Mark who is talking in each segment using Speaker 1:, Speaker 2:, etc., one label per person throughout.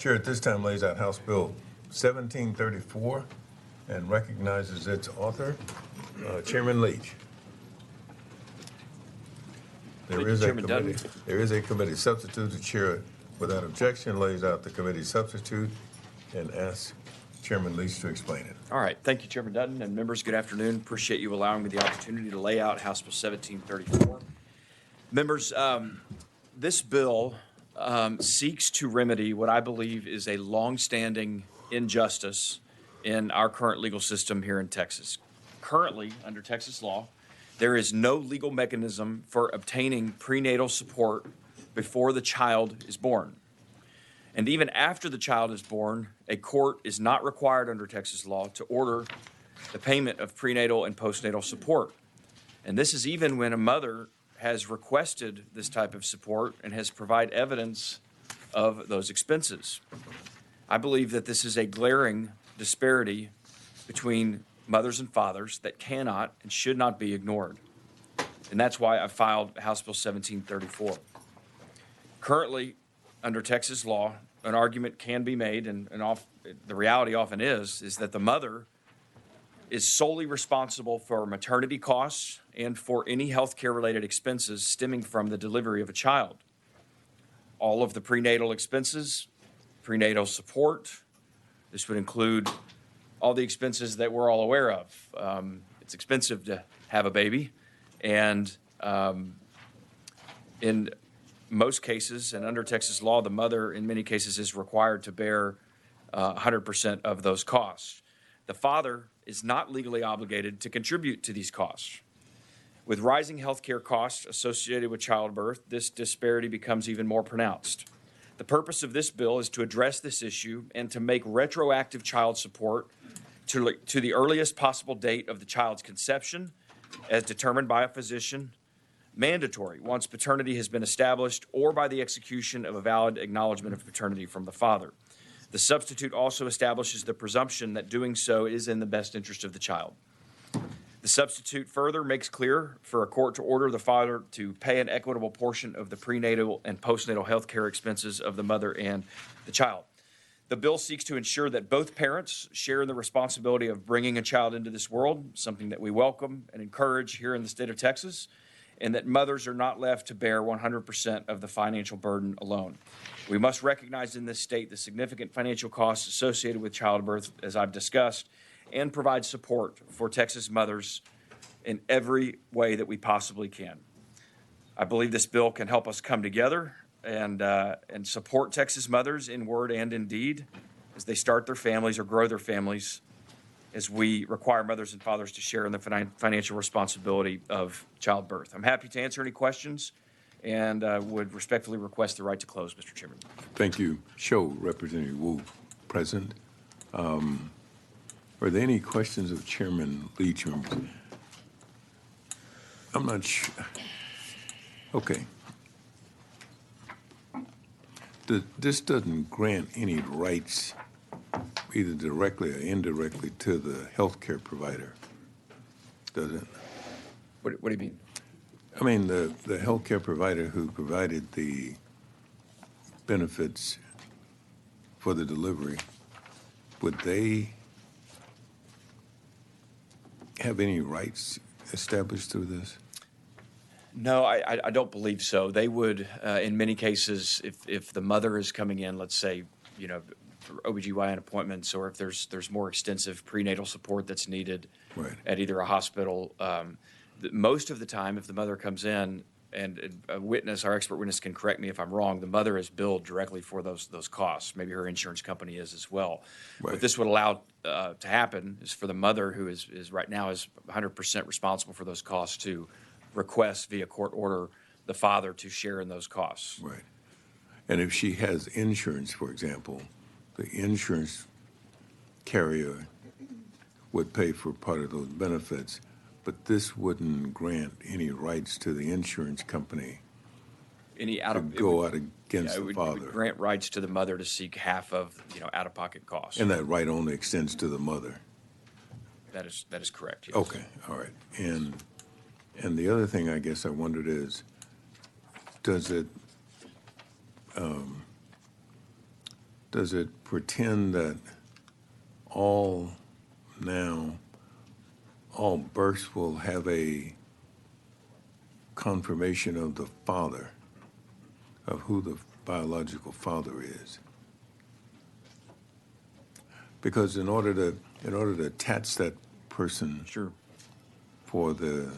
Speaker 1: Chair at this time lays out House Bill 1734 and recognizes its author, Chairman Leach. There is a committee substitute. The chair, without objection, lays out the committee substitute and asks Chairman Leach to explain it.
Speaker 2: All right. Thank you, Chairman Dutton, and members, good afternoon. Appreciate you allowing me the opportunity to lay out House Bill 1734. Members, this bill seeks to remedy what I believe is a longstanding injustice in our current legal system here in Texas. Currently, under Texas law, there is no legal mechanism for obtaining prenatal support before the child is born. And even after the child is born, a court is not required under Texas law to order the payment of prenatal and postnatal support. And this is even when a mother has requested this type of support and has provided evidence of those expenses. I believe that this is a glaring disparity between mothers and fathers that cannot and should not be ignored. And that's why I filed House Bill 1734. Currently, under Texas law, an argument can be made, and the reality often is that the mother is solely responsible for maternity costs and for any health care related expenses stemming from the delivery of a child. All of the prenatal expenses, prenatal support, this would include all the expenses that we're all aware of. It's expensive to have a baby, and in most cases, and under Texas law, the mother in many cases is required to bear 100% of those costs. The father is not legally obligated to contribute to these costs. With rising health care costs associated with childbirth, this disparity becomes even more pronounced. The purpose of this bill is to address this issue and to make retroactive child support to the earliest possible date of the child's conception, as determined by a physician, mandatory once paternity has been established or by the execution of a valid acknowledgement of paternity from the father. The substitute also establishes the presumption that doing so is in the best interest of the child. The substitute further makes clear for a court to order the father to pay an equitable portion of the prenatal and postnatal health care expenses of the mother and the child. The bill seeks to ensure that both parents share in the responsibility of bringing a child into this world, something that we welcome and encourage here in the state of Texas, and that mothers are not left to bear 100% of the financial burden alone. We must recognize in this state the significant financial costs associated with childbirth, as I've discussed, and provide support for Texas mothers in every way that we possibly can. I believe this bill can help us come together and support Texas mothers in word and in deed as they start their families or grow their families, as we require mothers and fathers to share in the financial responsibility of childbirth. I'm happy to answer any questions and would respectfully request the right to close, Mr. Chairman.
Speaker 1: Thank you. Show Representative Wu present. Are there any questions of Chairman Leach? I'm not sure. Okay. This doesn't grant any rights, either directly or indirectly, to the healthcare provider, does it?
Speaker 2: What do you mean?
Speaker 1: I mean, the healthcare provider who provided the benefits for the delivery, would they have any rights established through this?
Speaker 2: No, I don't believe so. They would, in many cases, if the mother is coming in, let's say, for OBGYN appointments, or if there's more extensive prenatal support that's needed at either a hospital, most of the time, if the mother comes in, and our expert witness can correct me if I'm wrong, the mother is billed directly for those costs. Maybe her insurance company is as well. Right. What this would allow to happen is for the mother, who is right now is 100% responsible for those costs, to request via court order the father to share in those costs.
Speaker 1: Right. And if she has insurance, for example, the insurance carrier would pay for part of those benefits, but this wouldn't grant any rights to the insurance company to go out against the father.
Speaker 2: It would grant rights to the mother to seek half of out-of-pocket costs.
Speaker 1: And that right only extends to the mother.
Speaker 2: That is correct. Yes.
Speaker 1: Okay. All right. And the other thing I guess I wondered is, does it does it pretend that all births will have a confirmation of the father, of who the biological father is? Because in order to attach that person
Speaker 2: Sure.
Speaker 1: for the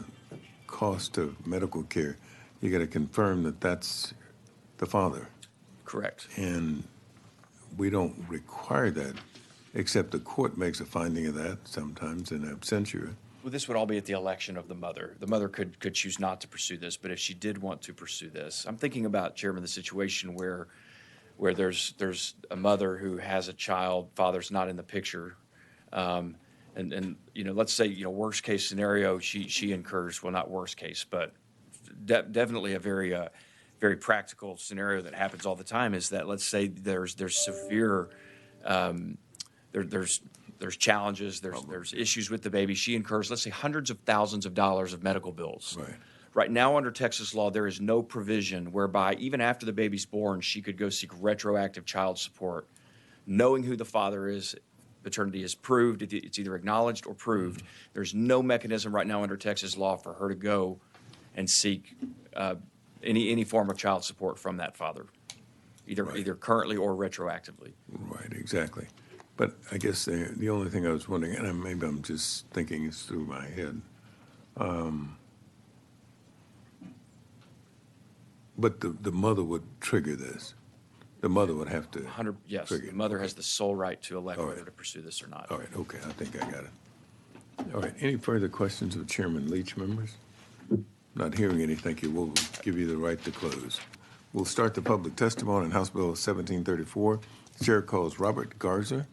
Speaker 1: cost of medical care, you got to confirm that that's the father.
Speaker 2: Correct.
Speaker 1: And we don't require that, except the court makes a finding of that sometimes in absentia.
Speaker 2: Well, this would all be at the election of the mother. The mother could choose not to pursue this, but if she did want to pursue this, I'm thinking about, Chairman, the situation where there's a mother who has a child, father's not in the picture, and let's say worst case scenario, she incurs, well, not worst case, but definitely a very very practical scenario that happens all the time is that, let's say there's severe there's challenges, there's issues with the baby. She incurs, let's say, hundreds of thousands of dollars of medical bills.
Speaker 1: Right.
Speaker 2: Right now, under Texas law, there is no provision whereby even after the baby's born, she could go seek retroactive child support, knowing who the father is. Paternity is proved. It's either acknowledged or proved. There's no mechanism right now under Texas law for her to go and seek any form of child support from that father, either currently or retroactively.
Speaker 1: Right, exactly. But I guess the only thing I was wondering, and maybe I'm just thinking this through my head, but the mother would trigger this. The mother would have to
Speaker 2: Yes,
Speaker 1: trigger
Speaker 2: the
Speaker 1: it.
Speaker 2: mother
Speaker 1: Okay.
Speaker 2: has the sole right to elect
Speaker 1: All right.
Speaker 2: whether to pursue this or not.
Speaker 1: All right, okay, I think I got it. All right, any further questions of Chairman Leach, members? Not hearing any, thank you. We'll give you the right to close. We'll start the public testimony on House Bill 1734. The chair calls Robert Garza.